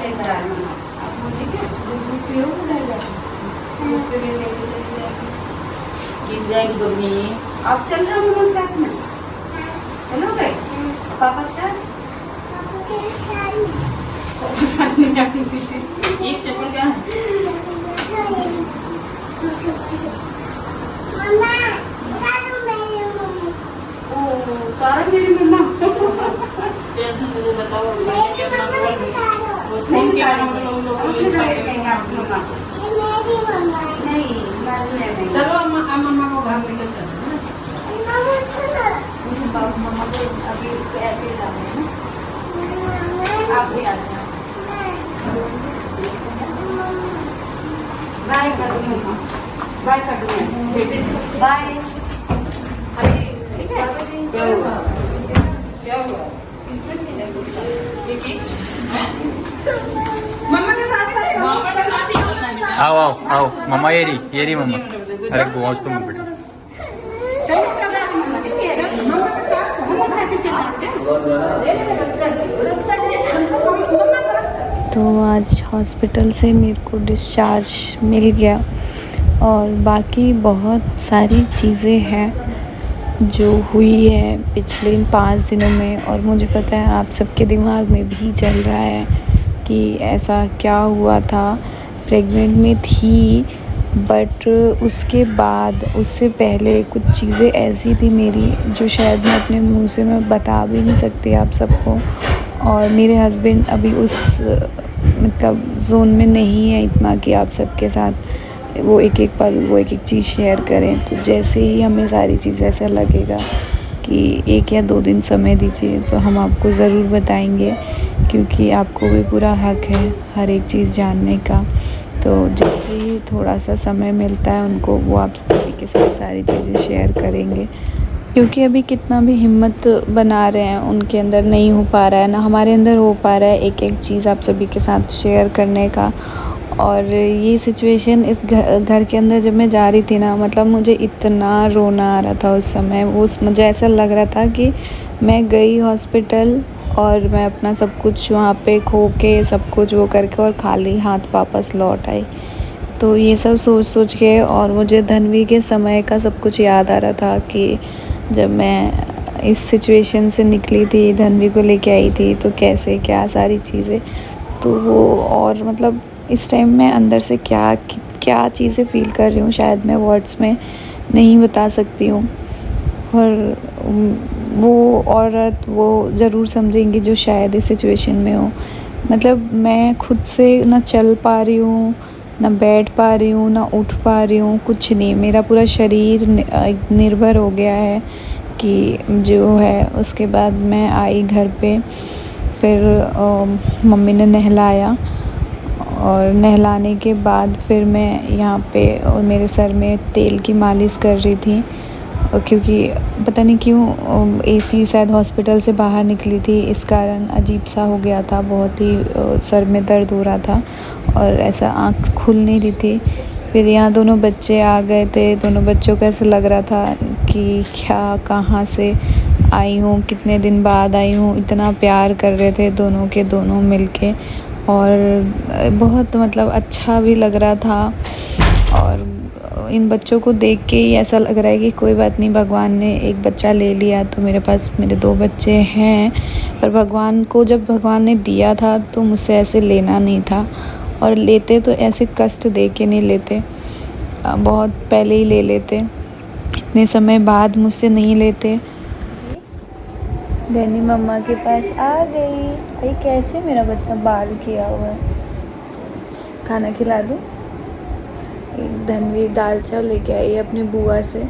लेकर आ रही हूँ। आप मुझे क्या दूध पियोगे घर जाके? दूध के लिए लेके चली जाएगी। किस जाएगी मम्मी? आप चल रहे हो मेरे साथ में? चलोगे पापा के साथ? साथ में जाती थी। एक चप्पल क्या है? ओ तारा मेरी मम्मा। टेंशन मुझे बताओ, मैं क्या अपना फोन नहीं क्या तारा हम लोग नहीं नहीं। चलो मम्मा को घर लेकर चलो। मम्मा को अभी ऐसे ही जाना है ना, आप भी आ जाना। बाय कर दूँ मम्मा, बाय कर दूँ बेटे से, बाय। ठीक है? क्या हुआ? क्या हुआ? मम्मा के साथ मामा के साथ ही होना है। आओ आओ आओ मम्मा, ये रही मम्मा। अरे गोश पे मत बैठो। चलो चलो मम्मा मम्मा के साथ ही चलना है। तो आज हॉस्पिटल से मेरे को डिस्चार्ज मिल गया और बाकी बहुत सारी चीज़ें हैं जो हुई है पिछले 5 दिनों में, और मुझे पता है आप सबके दिमाग में भी चल रहा है कि ऐसा क्या हुआ था। प्रेग्नेंट में थी बट उसके बाद उससे पहले कुछ चीज़ें ऐसी थी मेरी जो शायद मैं अपने मुंह से मैं बता भी नहीं सकती आप सबको। और मेरे हस्बैंड अभी उस मतलब जोन में नहीं है इतना कि आप सबके साथ वो एक एक पल वो एक एक चीज़ शेयर करें। तो जैसे ही हमें सारी चीज़ ऐसा लगेगा कि 1 या 2 दिन समय दीजिए तो हम आपको ज़रूर बताएंगे, क्योंकि आपको भी पूरा हक है हर एक चीज़ जानने का। तो जैसे ही थोड़ा सा समय मिलता है उनको, वो आप सभी के साथ सारी चीज़ें शेयर करेंगे, क्योंकि अभी कितना भी हिम्मत बना रहे हैं उनके अंदर नहीं हो पा रहा है ना हमारे अंदर हो पा रहा है एक एक चीज़ आप सभी के साथ शेयर करने का। और ये सिचुएशन इस घर के अंदर जब मैं जा रही थी ना, मतलब मुझे इतना रोना आ रहा था उस समय। मुझे ऐसा लग रहा था कि मैं गई हॉस्पिटल और मैं अपना सब कुछ वहाँ पे खो के सब कुछ वो करके और खाली हाथ वापस लौट आई। तो ये सब सोच सोच के और मुझे धनवी के समय का सब कुछ याद आ रहा था कि जब मैं इस सिचुएशन से निकली थी, धनवी को लेके आई थी, तो कैसे क्या सारी चीज़ें। तो वो और मतलब इस टाइम मैं अंदर से क्या क्या चीज़ें फ़ील कर रही हूँ शायद मैं वर्ड्स में नहीं बता सकती हूँ। और वो औरत वो ज़रूर समझेंगी जो शायद इस सिचुएशन में हो। मतलब मैं खुद से ना चल पा रही हूँ, ना बैठ पा रही हूँ, ना उठ पा रही हूँ, कुछ नहीं। मेरा पूरा शरीर निर्भर हो गया है कि जो है। उसके बाद मैं आई घर पे, फिर मम्मी ने नहलाया और नहलाने के बाद फिर मैं यहाँ पे और मेरे सर में तेल की मालिश कर रही थी, क्योंकि पता नहीं क्यों एसी शायद हॉस्पिटल से बाहर निकली थी, इस कारण अजीब सा हो गया था, बहुत ही सर में दर्द हो रहा था और ऐसा आँख खुल नहीं रही थी। फिर यहाँ दोनों बच्चे आ गए थे, दोनों बच्चों को ऐसा लग रहा था कि क्या कहाँ से आई हूँ, कितने दिन बाद आई हूँ। इतना प्यार कर रहे थे दोनों के दोनों मिलके, और बहुत मतलब अच्छा भी लग रहा था। और इन बच्चों को देख के ही ऐसा लग रहा है कि कोई बात नहीं, भगवान ने एक बच्चा ले लिया तो मेरे पास मेरे 2 बच्चे हैं। पर भगवान को जब भगवान ने दिया था तो मुझसे ऐसे लेना नहीं था, और लेते तो ऐसे कष्ट दे के नहीं लेते, बहुत पहले ही ले लेते, इतने समय बाद मुझसे नहीं लेते। धनी मम्मा के पास आ गई। अरे कैसे मेरा बच्चा बाल किया हुआ है, खाना खिला दूँ। एक धनवी दाल चावल लेके आई अपनी बुआ से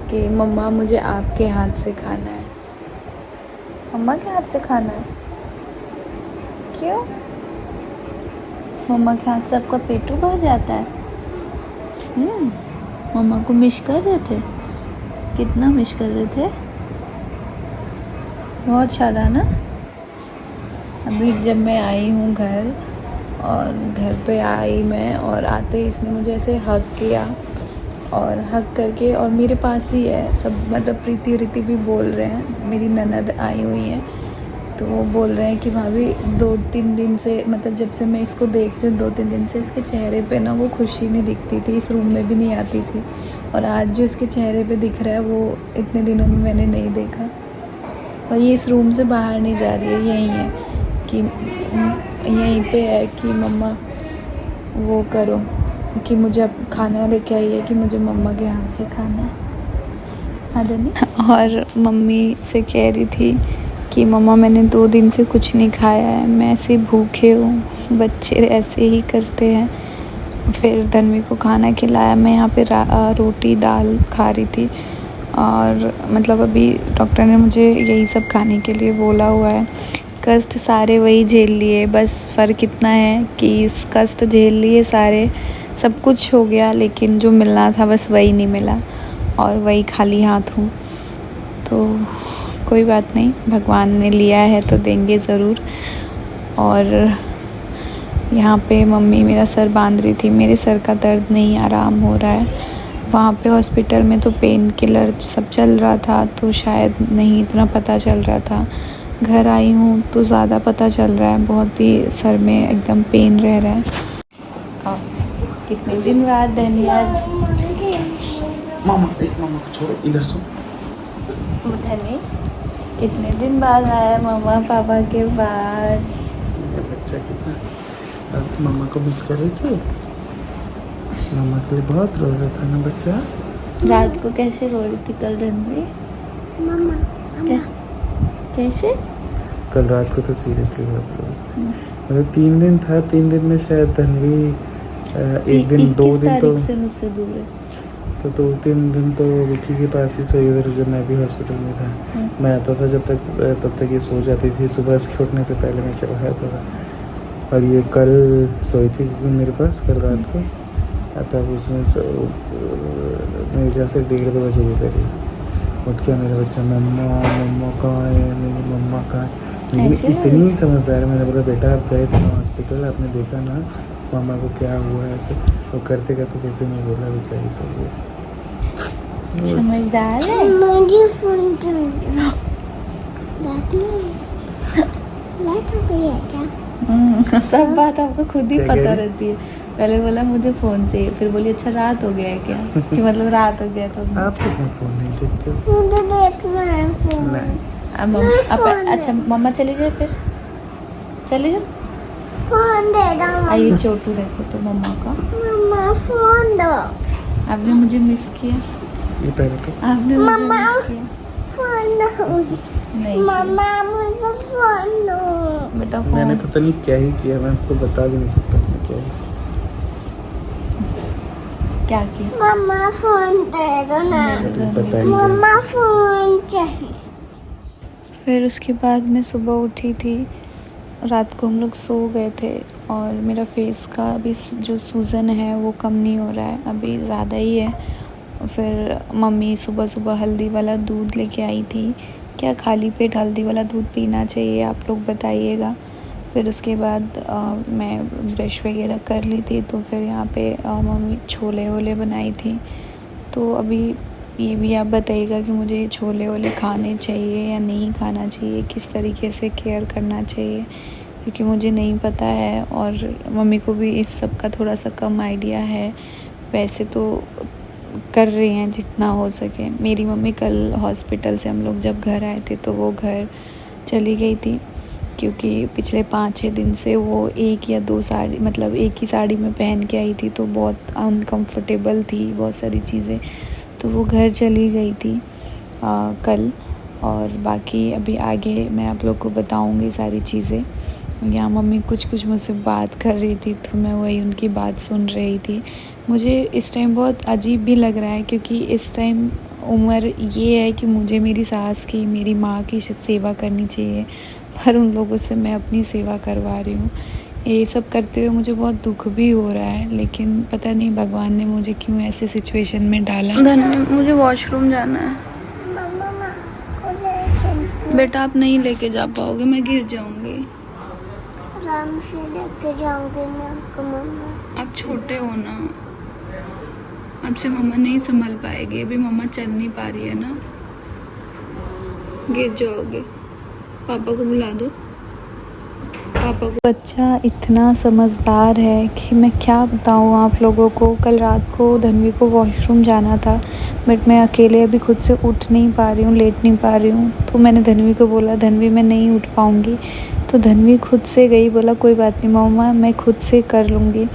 कि मम्मा मुझे आपके हाथ से खाना है। मम्मा के हाथ से खाना है? क्यों? मम्मा के हाथ से आपका पेटू भर जाता है? मम्मा को मिस कर रहे थे? कितना मिस कर रहे थे? बहुत सारा ना। अभी जब मैं आई हूँ घर, और घर पे आई मैं, और आते ही इसने मुझे ऐसे हग किया, और हग करके और मेरे पास ही है सब, मतलब प्रीति रीति भी बोल रहे हैं, मेरी ननद आई हुई है। तो वो बोल रहे हैं कि भाभी 2-3 दिन से, मतलब जब से मैं इसको देख रही हूँ 2-3 दिन से इसके चेहरे पे ना वो खुशी नहीं दिखती थी, इस रूम में भी नहीं आती थी, और आज जो इसके चेहरे पे दिख रहा है वो इतने दिनों में मैंने नहीं देखा। और ये इस रूम से बाहर नहीं जा रही है, यहीं है कि यहीं पे है कि मम्मा वो करो, कि मुझे अब खाना लेके आई है कि मुझे मम्मा के हाथ से खाना है। और मम्मी से कह रही थी कि मम्मा मैंने 2 दिन से कुछ नहीं खाया है, मैं ऐसे भूखे हूँ, बच्चे ऐसे ही करते हैं। फिर धन्वी को खाना खिलाया, मैं यहाँ पे रोटी दाल खा रही थी, और मतलब अभी डॉक्टर ने मुझे यही सब खाने के लिए बोला हुआ है। कष्ट सारे वही झेल लिए, बस फ़र्क इतना है कि इस कष्ट झेल लिए सारे, सब कुछ हो गया, लेकिन जो मिलना था बस वही नहीं मिला, और वही खाली हाथ हूँ। तो कोई बात नहीं, भगवान ने लिया है तो देंगे ज़रूर। और यहाँ पे मम्मी मेरा सर बांध रही थी, मेरे सर का दर्द नहीं आराम हो रहा है। वहाँ पे हॉस्पिटल में तो पेन किलर सब चल रहा था, तो शायद नहीं इतना पता चल रहा था। घर आई हूँ तो ज़्यादा पता चल रहा है, बहुत ही सर में एकदम पेन रह रहा है। कितने दिन बाद धनी आज मामा, इस मामा को छोड़ो, इधर सो। धनी इतने दिन बाद आया मम्मा पापा के पास। बच्चा कितना अब मामा को मिस कर रही थी, मामा के लिए बहुत रो रहा था ना बच्चा। रात को कैसे रो रही थी कल धनी? कैसे? कल रात को तो सीरियसली बहुत रो रही, मतलब 3 दिन था, 3 दिन में शायद धनवी 1 दिन 2 दिन तो से मुझसे दूर है, तो 2-3 दिन तो विकी के पास ही सोई उधर, जब मैं भी हॉस्पिटल में था। मैं आता था तब तक ये सो जाती थी, सुबह इसके उठने से पहले मैं चला जाता था। और ये कल सोई थी क्योंकि मेरे पास कल रात को, तब उसमें मेरे ख्याल से 1:30-2 बजे की करीब उठ के मेरा बच्चा मम्मा कहाँ है, मेरी मम्मा कहाँ है। लेकिन इतनी समझदार है, मैंने बोला बेटा आप गए थे ना हॉस्पिटल, आपने देखा ना मामा को क्या हुआ है ऐसे, तो करते देखते मैं बोला बेचारी सो गई। समझदार है। मुझे फोन सब बात आपको खुद ही क्या कह पता रही? रहती है। पहले बोला मुझे फ़ोन चाहिए, फिर बोली अच्छा रात हो गया है क्या, कि मतलब रात हो गया तो आप तो अपना फोन नहीं देखते हो? मुझे देखना है फोन। नहीं, अच्छा मम्मा चली जाए, फिर चली जाओ। फोन दे दो आइए छोटू देखो तो मम्मा का। मम्मा, फोन दो। आपने मुझे मिस किया, ये पहले तो आपने मुझे मम्मा। मिस किया फोन दो नहीं मम्मा, मुझे फोन दो। बेटा मैंने फोन पता नहीं क्या ही किया, मैं आपको बता भी नहीं सकता मैंने क्या ही। क्या किया? मम्मा फोन दे दो ना। बताइए। मम्मा फोन चाहिए। फिर उसके बाद मैं सुबह उठी थी, रात को हम लोग सो गए थे, और मेरा फेस का अभी जो सूजन है वो कम नहीं हो रहा है, अभी ज़्यादा ही है। फिर मम्मी सुबह सुबह हल्दी वाला दूध लेके आई थी। क्या खाली पेट हल्दी वाला दूध पीना चाहिए, आप लोग बताइएगा। फिर उसके बाद मैं ब्रश वगैरह कर ली थी, तो फिर यहाँ पे मम्मी छोले वोले बनाई थी। तो अभी ये भी आप बताइएगा कि मुझे छोले वोले खाने चाहिए या नहीं खाना चाहिए, किस तरीके से केयर करना चाहिए, क्योंकि मुझे नहीं पता है, और मम्मी को भी इस सब का थोड़ा सा कम आइडिया है। वैसे तो कर रही हैं जितना हो सके। मेरी मम्मी कल हॉस्पिटल से हम लोग जब घर आए थे तो वो घर चली गई थी, क्योंकि पिछले 5-6 दिन से वो 1 या 2 साड़ी, मतलब एक ही साड़ी में पहन के आई थी, तो बहुत अनकंफर्टेबल थी बहुत सारी चीज़ें, तो वो घर चली गई थी कल। और बाकी अभी आगे मैं आप लोग को बताऊंगी सारी चीज़ें। यहाँ मम्मी कुछ मुझसे बात कर रही थी, तो मैं वही उनकी बात सुन रही थी। मुझे इस टाइम बहुत अजीब भी लग रहा है, क्योंकि इस टाइम उम्र ये है कि मुझे मेरी सास की, मेरी माँ की सेवा करनी चाहिए, पर उन लोगों से मैं अपनी सेवा करवा रही हूँ। ये सब करते हुए मुझे बहुत दुख भी हो रहा है, लेकिन पता नहीं भगवान ने मुझे क्यों ऐसे सिचुएशन में डाला। मुझे वॉशरूम जाना है। बेटा आप नहीं लेके जा पाओगे, मैं गिर जाऊंगी। आराम से लेके जाऊंगी मैं आपको मम्मा। आप छोटे हो ना, आपसे मम्मा नहीं संभल पाएगी, अभी मम्मा चल नहीं पा रही है ना, गिर जाओगे। पापा को बुला दो, पापा को। बच्चा इतना समझदार है कि मैं क्या बताऊँ आप लोगों को। कल रात को धन्वी को वॉशरूम जाना था, बट मैं अकेले अभी खुद से उठ नहीं पा रही हूँ, लेट नहीं पा रही हूँ। तो मैंने धन्वी को बोला, धन्वी मैं नहीं उठ पाऊँगी। तो धन्वी खुद से गई, बोला कोई बात नहीं मम्मा, मैं खुद से कर लूँगी।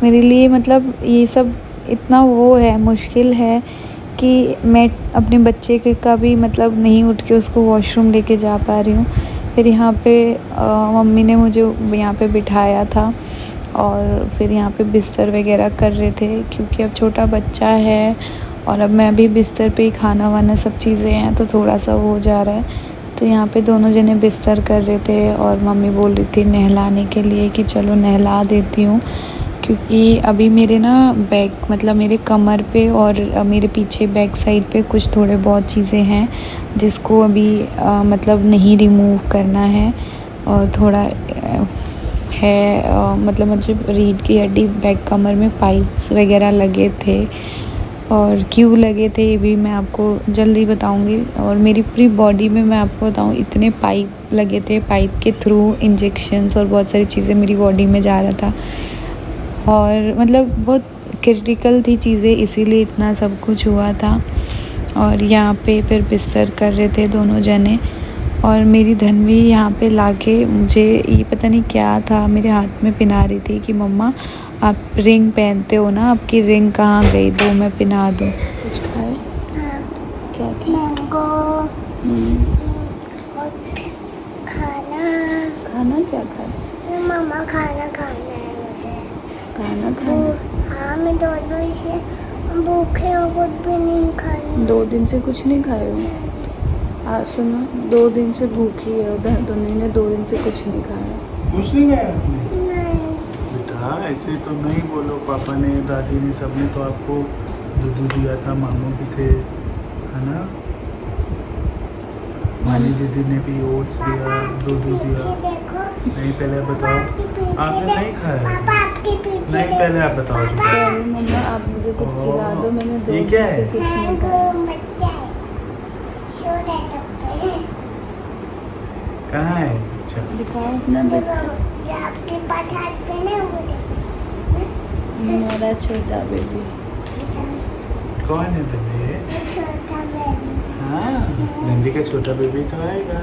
मेरे लिए मतलब ये सब इतना वो है, मुश्किल है कि मैं अपने बच्चे के का भी मतलब नहीं उठ के उसको वॉशरूम लेके जा पा रही हूँ। फिर यहाँ पे मम्मी ने मुझे यहाँ पे बिठाया था और फिर यहाँ पे बिस्तर वगैरह कर रहे थे, क्योंकि अब छोटा बच्चा है और अब मैं अभी बिस्तर पे ही खाना वाना सब चीज़ें हैं, तो थोड़ा सा वो हो जा रहा है। तो यहाँ पे दोनों जने बिस्तर कर रहे थे और मम्मी बोल रही थी नहलाने के लिए कि चलो नहला देती हूँ, क्योंकि अभी मेरे ना बैक मतलब मेरे कमर पे और मेरे पीछे बैक साइड पे कुछ थोड़े बहुत चीज़ें हैं जिसको अभी मतलब नहीं रिमूव करना है। और थोड़ा है मतलब मुझे रीढ़ की हड्डी बैक कमर में पाइप्स वगैरह लगे थे, और क्यों लगे थे ये भी मैं आपको जल्दी बताऊंगी। और मेरी पूरी बॉडी में मैं आपको बताऊं इतने पाइप लगे थे, पाइप के थ्रू इंजेक्शंस और बहुत सारी चीज़ें मेरी बॉडी में जा रहा था, और मतलब बहुत क्रिटिकल थी चीज़ें, इसीलिए इतना सब कुछ हुआ था। और यहाँ पे फिर बिस्तर कर रहे थे दोनों जने, और मेरी धन्वी यहाँ पे लाके मुझे ये पता नहीं क्या था मेरे हाथ में पहना रही थी कि मम्मा आप रिंग पहनते हो ना, आपकी रिंग कहाँ गई, दो मैं पहना दूँ। कुछ खाए? क्या मैंगो खाना क्या खाए? मम्मा खाना खाना है मुझे। खाना खाना? हाँ मैं दोनों से भूखे हो, कुछ भी नहीं खाई। 2 दिन से कुछ नहीं खाए हो? सुनो 2 दिन से भूखी है उधर, दोनों ने 2 दिन से कुछ नहीं खाया। कुछ नहीं खाया आपने? नहीं बेटा ऐसे तो नहीं बोलो, पापा ने दादी ने सबने तो आपको दूध दिया था, मामू भी थे है ना, मानी दीदी ने भी ओट्स दिया, दूध दिया। देखो नहीं पहले आप बताओ, आपने नहीं खाया? पापा आपके पीछे नहीं पहले आप बताओ जो पहले मम्मा आप मुझे कुछ खिला दो, मैंने 2 ये दिन क्या से है? कुछ नहीं मैंगो खाया। बच्चा है, छोटा डब्बा है। कहाँ है? अच्छा दिखाओ अपना बच्चा, ये आपके पास हाथ पे ना वो मेरा छोटा बेबी। कौन है बेबी? छोटा बेबी। हाँ नंदी का छोटा बेबी तो आएगा।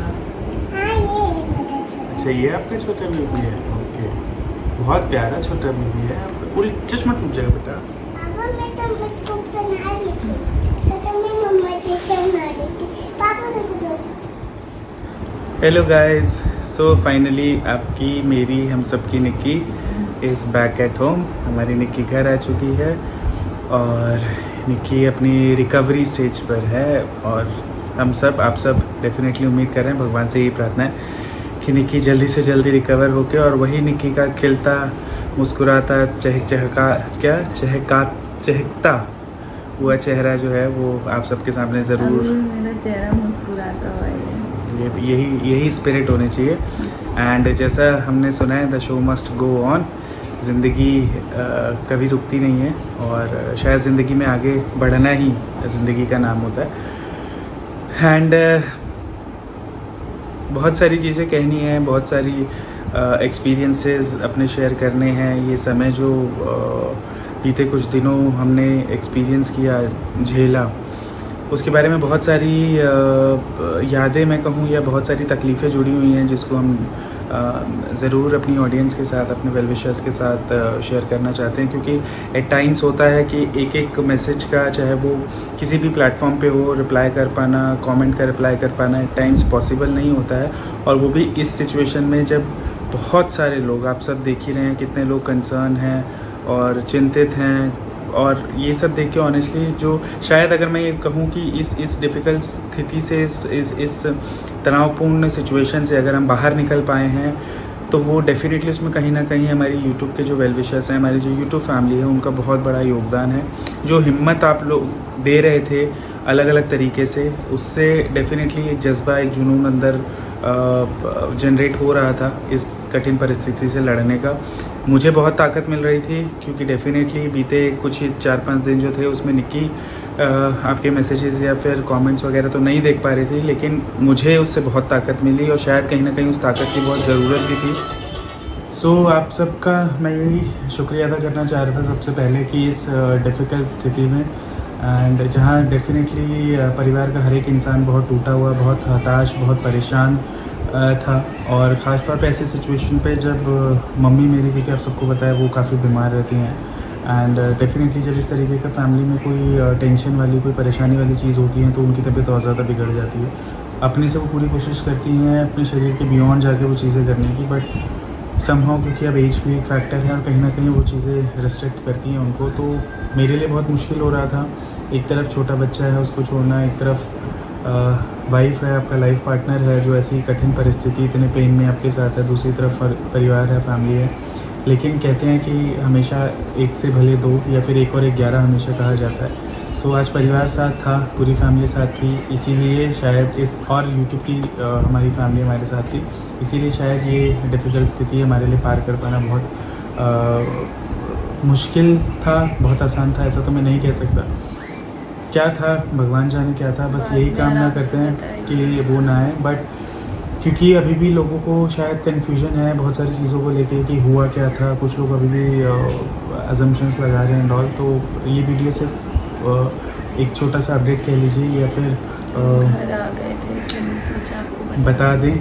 हाँ ये है मेरा छोटा। अच्छा ये आपका छोटा बेबी है, ओके। बहुत प्यारा छोटा बेबी है। पूरी चश्मा टूट जाएगा बेटा। पापा मैं तो बच्चों को बना रही थी, तो मैं मम्मा के साथ बना रही थी। पापा को दो। हेलो गाइस, सो फाइनली आपकी मेरी हम सबकी Nikki is back at home. हमारी निक्की घर आ चुकी है और निक्की अपनी रिकवरी स्टेज पर है, और हम सब आप सब डेफिनेटली उम्मीद कर रहे हैं, भगवान से यही प्रार्थना है कि निक्की जल्दी से जल्दी रिकवर होके और वही निक्की का खिलता मुस्कुराता चहकता हुआ चेहरा जो है वो आप सबके सामने ज़रूर, मेरा चेहरा मुस्कुराता हुआ है। यही स्पिरिट होनी चाहिए। एंड जैसा हमने सुना है the show must go on, ज़िंदगी कभी रुकती नहीं है, और शायद ज़िंदगी में आगे बढ़ना ही ज़िंदगी का नाम होता है। एंड बहुत सारी चीज़ें कहनी है, बहुत सारी एक्सपीरियंसेस अपने शेयर करने हैं। ये समय जो बीते कुछ दिनों हमने एक्सपीरियंस किया, झेला, उसके बारे में बहुत सारी यादें मैं कहूँ या बहुत सारी तकलीफ़ें जुड़ी हुई हैं, जिसको हम ज़रूर अपनी ऑडियंस के साथ, अपने वेल विशर्स के साथ शेयर करना चाहते हैं। क्योंकि एट टाइम्स होता है कि एक एक मैसेज का, चाहे वो किसी भी प्लेटफॉर्म पे हो, रिप्लाई कर पाना, कमेंट का रिप्लाई कर पाना एट टाइम्स पॉसिबल नहीं होता है। और वो भी इस सिचुएशन में जब बहुत सारे लोग, आप सब देख ही रहे हैं कितने लोग कंसर्न हैं और चिंतित हैं, और ये सब देख के ऑनेस्टली जो शायद अगर मैं ये कहूँ कि इस डिफ़िकल्ट स्थिति से, इस तनावपूर्ण सिचुएशन से अगर हम बाहर निकल पाए हैं, तो वो डेफिनेटली उसमें कहीं ना कहीं हमारी यूट्यूब के जो वेल विशर्स हैं, हमारी जो यूट्यूब फैमिली है, उनका बहुत बड़ा योगदान है। जो हिम्मत आप लोग दे रहे थे अलग अलग तरीके से, उससे डेफिनेटली एक जज्बा, एक जुनून अंदर जनरेट हो रहा था इस कठिन परिस्थिति से लड़ने का। मुझे बहुत ताकत मिल रही थी, क्योंकि डेफिनेटली बीते कुछ ही 4-5 दिन जो थे उसमें निक्की आपके मैसेजेस या फिर कमेंट्स वगैरह तो नहीं देख पा रही थी, लेकिन मुझे उससे बहुत ताकत मिली और शायद कहीं ना कहीं उस ताकत की बहुत ज़रूरत भी थी। सो आप सबका मैं यही शुक्रिया अदा करना चाह रहा था सबसे पहले कि इस डिफ़िकल्ट स्थिति में, एंड जहाँ डेफिनेटली परिवार का हर एक इंसान बहुत टूटा हुआ, बहुत हताश, बहुत परेशान था। और ख़ास तौर पे ऐसी सिचुएशन पे जब मम्मी मेरी, क्योंकि आप सबको पता है वो काफ़ी बीमार रहती हैं, एंड डेफिनेटली जब इस तरीके का फैमिली में कोई टेंशन वाली, कोई परेशानी वाली चीज़ होती है तो उनकी तबीयत और ज़्यादा बिगड़ जाती है। अपने से वो पूरी कोशिश करती हैं अपने शरीर के बियॉन्ड जाके वो चीज़ें करने की, बट समहाउ क्योंकि अब एज भी एक फैक्टर है और कहीं ना कहीं वो चीज़ें रिस्ट्रिक्ट करती हैं उनको। तो मेरे लिए बहुत मुश्किल हो रहा था। एक तरफ छोटा बच्चा है उसको छोड़ना, एक तरफ वाइफ है, आपका लाइफ पार्टनर है जो ऐसी कठिन परिस्थिति, इतने पेन में आपके साथ है, दूसरी तरफ परिवार है, फैमिली है। लेकिन कहते हैं कि हमेशा एक से भले दो, या फिर एक और एक 11 हमेशा कहा जाता है। सो आज परिवार साथ था, पूरी फैमिली साथ थी, इसीलिए शायद इस, और यूट्यूब की हमारी फैमिली हमारे साथ थी, इसीलिए शायद ये डिफ़िकल्ट स्थिति हमारे लिए पार कर पाना बहुत मुश्किल था, बहुत आसान था, ऐसा तो मैं नहीं कह सकता। क्या था भगवान जाने क्या था, बस यही कामना करते हैं कि वो ना आए। बट क्योंकि अभी भी लोगों को शायद कन्फ्यूजन है बहुत सारी चीज़ों को लेके कि हुआ क्या था, कुछ लोग अभी भी अजम्पशंस लगा रहे हैं एंड ऑल। तो ये वीडियो सिर्फ एक छोटा सा अपडेट कह लीजिए या फिर घर आ गए थे, इसलिए मैंने सोचा आपको बता दें।